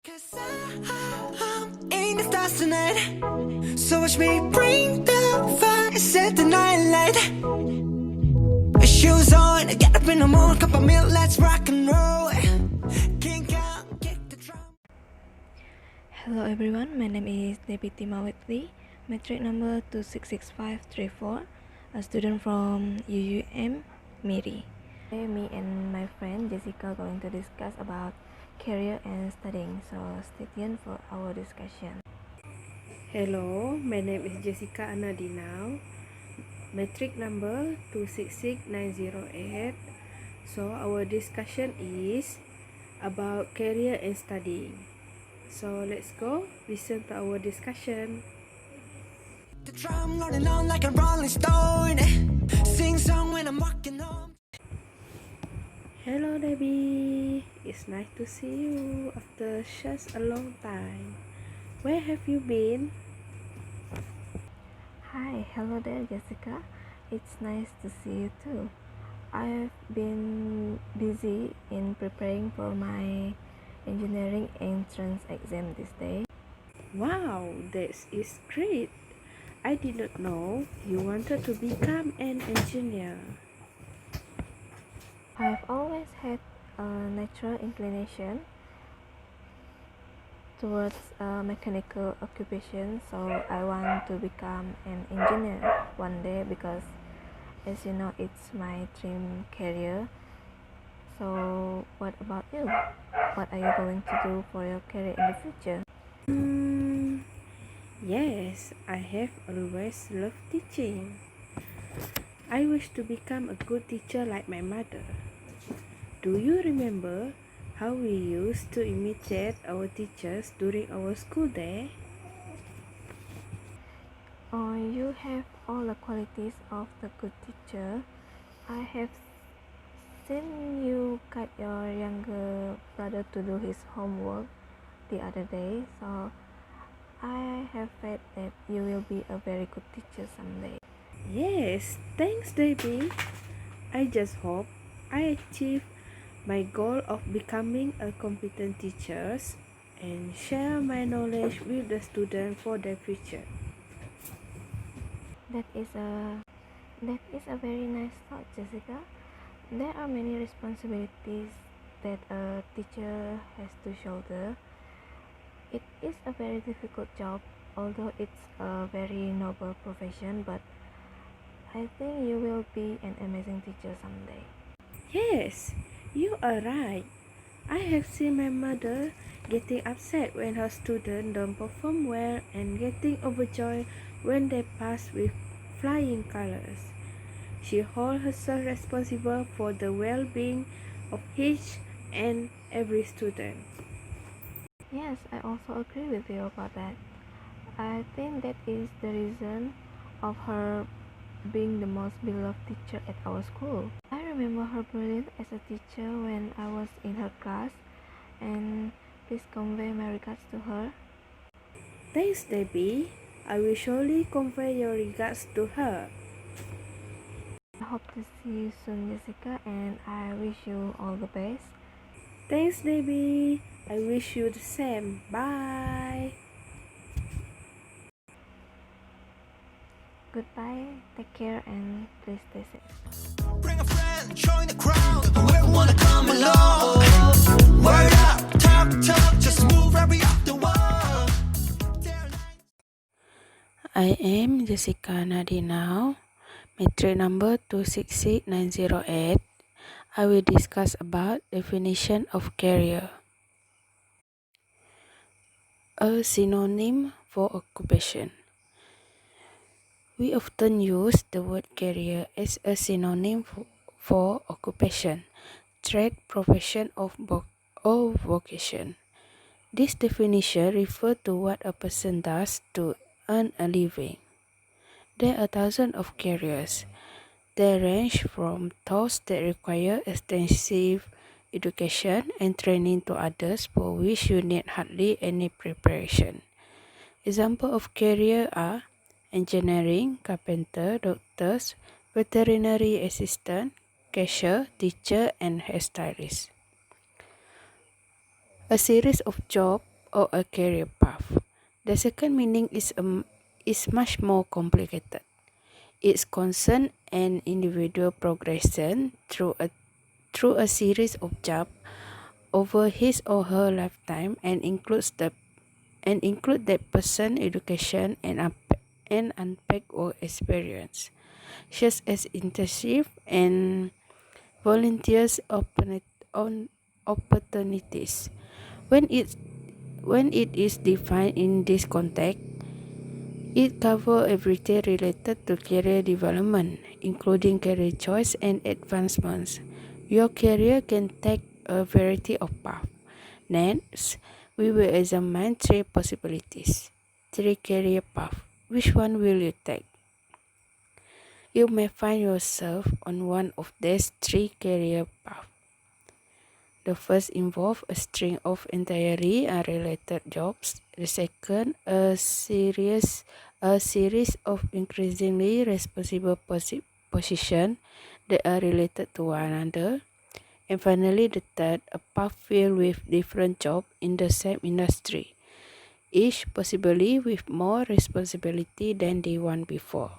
'Cause I'm in the stars tonight, so watch me bring the fire, set the night light. Shoes on, get up in the morning, cup of milk, let's rock and roll. Kink out, kick the drum. Hello everyone, my name is SBLE2113, metric number 266534, a student from UUM MIRI. Today, me and my friend Jessica are going to discuss about career and studying, so stay tuned for our discussion. Hello, my name is Jessica Anadinau, metric number 266908. So our discussion is about career and studying. So let's go listen to our discussion. The drum rolling on like a rolling stone. Sing song when I'm walking home. Hello Debbie, it's nice to see you after such a long time. Where have you been? Hi, hello there Jessica, it's nice to see you too. I've been busy in preparing for my engineering entrance exam this day. Wow, that is great. I did not know you wanted to become an engineer. I've always had a natural inclination towards a mechanical occupation, so I want to become an engineer one day because, as you know, it's my dream career. So what about you? What are you going to do for your career in the future? Yes, I have always loved teaching. I wish to become a good teacher like my mother. Do you remember how we used to imitate our teachers during our school day? Oh, you have all the qualities of the good teacher. I have seen you guide your younger brother to do his homework the other day, so I have faith that you will be a very good teacher someday. Yes, thanks Debbie. I just hope I achieve my goal of becoming a competent teacher and share my knowledge with the students for their future. That is a very nice thought, Jessica. There are many responsibilities that a teacher has to shoulder. It is a very difficult job, although it's a very noble profession, but I think you will be an amazing teacher someday. Yes, you are right. I have seen my mother getting upset when her students don't perform well and getting overjoyed when they pass with flying colors. She holds herself responsible for the well-being of each and every student. Yes, I also agree with you about that. I think that is the reason of her being the most beloved teacher at our school. I remember her brilliant as a teacher when I was in her class, and please convey my regards to her. Thanks, Debbie. I will surely convey your regards to her. I hope to see you soon, Jessica, and I wish you all the best. Thanks, Debbie. I wish you the same. Bye. Goodbye, take care, and please stay safe. Bring a friend, join the crowd. Whoever wanna come along. Word up, talk, just move right up the wall. I am Jessica Nadinau, metric number 266908. I will discuss about definition of career. A synonym for occupation. We often use the word career as a synonym for occupation, trade, profession, or vocation. This definition refers to what a person does to earn a living. There are thousands of careers. They range from those that require extensive education and training to others for which you need hardly any preparation. Examples of career are engineering, carpenter, doctors, veterinary assistant, cashier, teacher, and hairstylist. A series of jobs or a career path. The second meaning is much more complicated. It concerns an individual progression through a series of jobs over his or her lifetime and include that person education and unpacked work experience, such as internship and volunteers opportunities. When it is defined in this context, it covers everything related to career development, including career choice and advancements. Your career can take a variety of paths. Next, we will examine three possibilities. Three career paths. Which one will you take? You may find yourself on one of these three career paths. The first involves a string of entirely unrelated jobs. The second, a series of increasingly responsible positions that are related to one another. And finally, the third, a path filled with different jobs in the same industry, each possibly with more responsibility than the one before.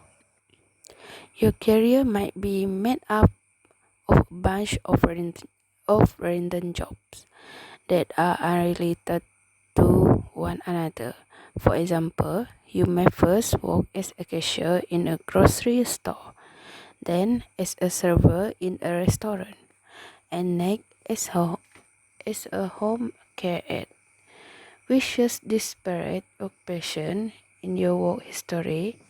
Your career might be made up of a bunch of random jobs that are unrelated to one another. For example, you may first work as a cashier in a grocery store, then as a server in a restaurant, and next as a home care aide. With such disparate occupations in your work history,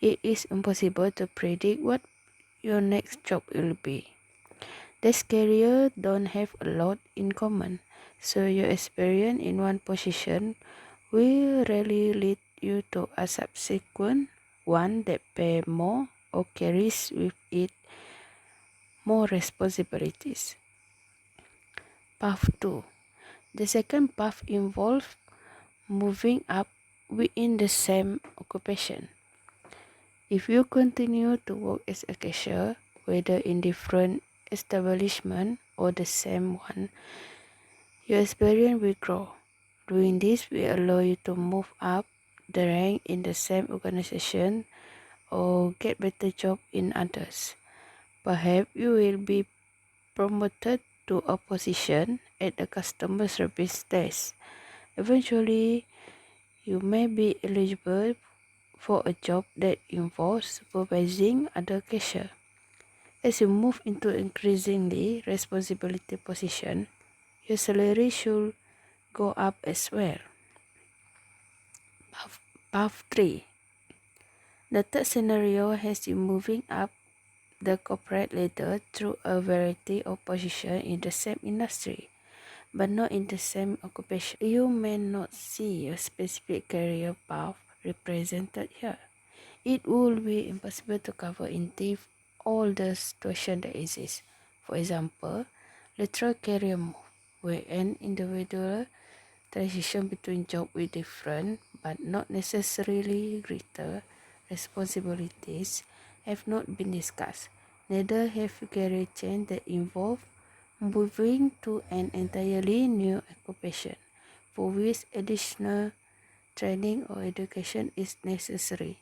it is impossible to predict what your next job will be. These careers don't have a lot in common, so your experience in one position will rarely lead you to a subsequent one that pays more or carries with it more responsibilities. Path 2. The second path involves moving up within the same occupation. If you continue to work as a cashier, whether in different establishment or the same one, your experience will grow. Doing this will allow you to move up the rank in the same organization or get better job in others. Perhaps you will be promoted to a position at the customer service desk. Eventually, you may be eligible for a job that involves supervising other cashiers. As you move into increasingly responsibility position, your salary should go up as well. Path 3. The third scenario has you moving up the corporate ladder through a variety of positions in the same industry, but not in the same occupation. You may not see your specific career path represented here. It would be impossible to cover in depth all the situations that exist. For example, lateral career move, where an individual transition between jobs with different but not necessarily greater responsibilities have not been discussed. Neither have career change that involve moving to an entirely new occupation, for which additional training or education is necessary.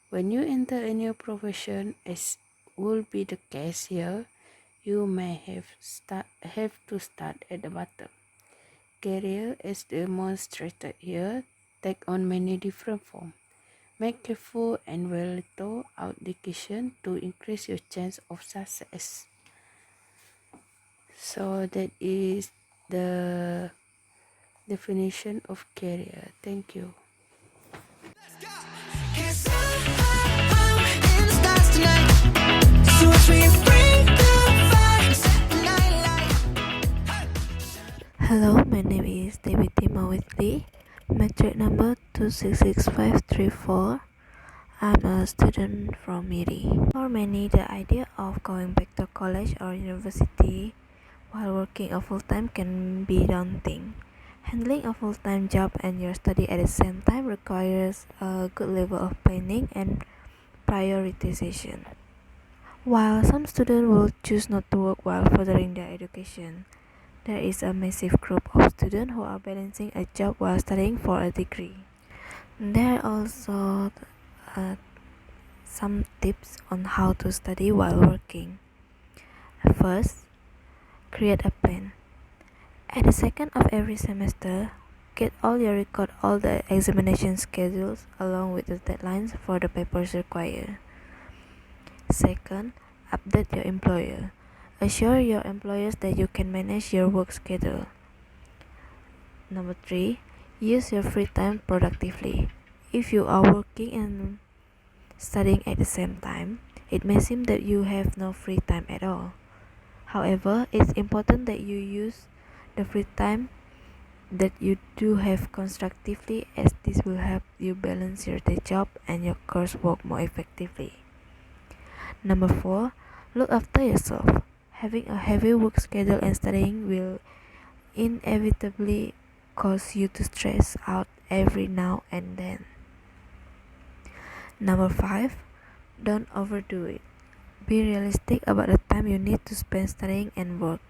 When you enter a new profession, as will be the case here, you may have to start at the bottom. Career, as demonstrated here, take on many different forms. Make careful and well thought out decisions to increase your chance of success. So that is the definition of career. Thank you. Cause I'm in the stars tonight. So watch me bring the fire and set the night light. Hello, my name is David Timawitli, metric number 2666534. I'm a student from MIRI. For many, the idea of going back to college or university while working a full-time can be daunting. Handling a full-time job and your study at the same time requires a good level of planning and prioritization. While some students will choose not to work while furthering their education, there is a massive group of students who are balancing a job while studying for a degree. There are also some tips on how to study while working. First, create a plan. At the second of every semester, get all the examination schedules along with the deadlines for the papers required. Second, update your employer. Assure your employers that you can manage your work schedule. Number 3, use your free time productively. If you are working and studying at the same time, it may seem that you have no free time at all. However, it's important that you use the free time that you do have constructively, as this will help you balance your day job and your coursework more effectively. Number 4, look after yourself. Having a heavy work schedule and studying will inevitably cause you to stress out every now and then. Number 5, don't overdo it. Be realistic about the time you need to spend studying and work.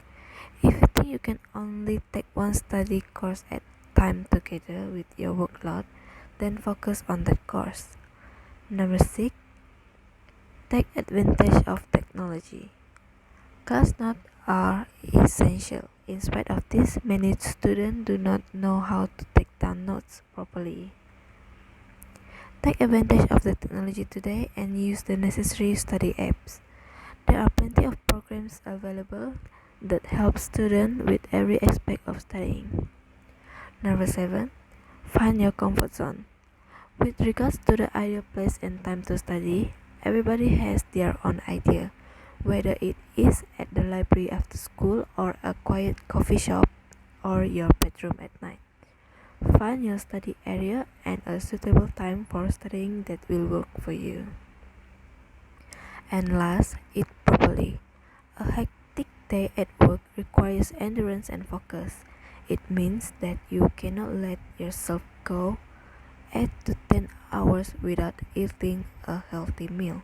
If you think you can only take one study course at a time together with your workload, then focus on that course. Number 6, take advantage of technology. Class notes are essential. In spite of this, many students do not know how to take down notes properly. Take advantage of the technology today and use the necessary study apps. There are plenty of programs available that help students with every aspect of studying. Number 7, find your comfort zone. With regards to the ideal place and time to study, everybody has their own idea, whether it is at the library after school or a quiet coffee shop or your bedroom at night. Find your study area and a suitable time for studying that will work for you. And last, eat properly. A hectic day at work requires endurance and focus. It means that you cannot let yourself go 8 to 10 hours without eating a healthy meal.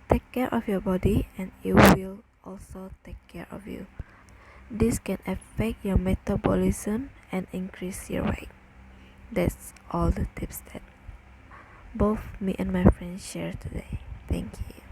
Take care of your body and it will also take care of you. This can affect your metabolism and increase your weight. That's all the tips that both me and my friends share today. Thank you.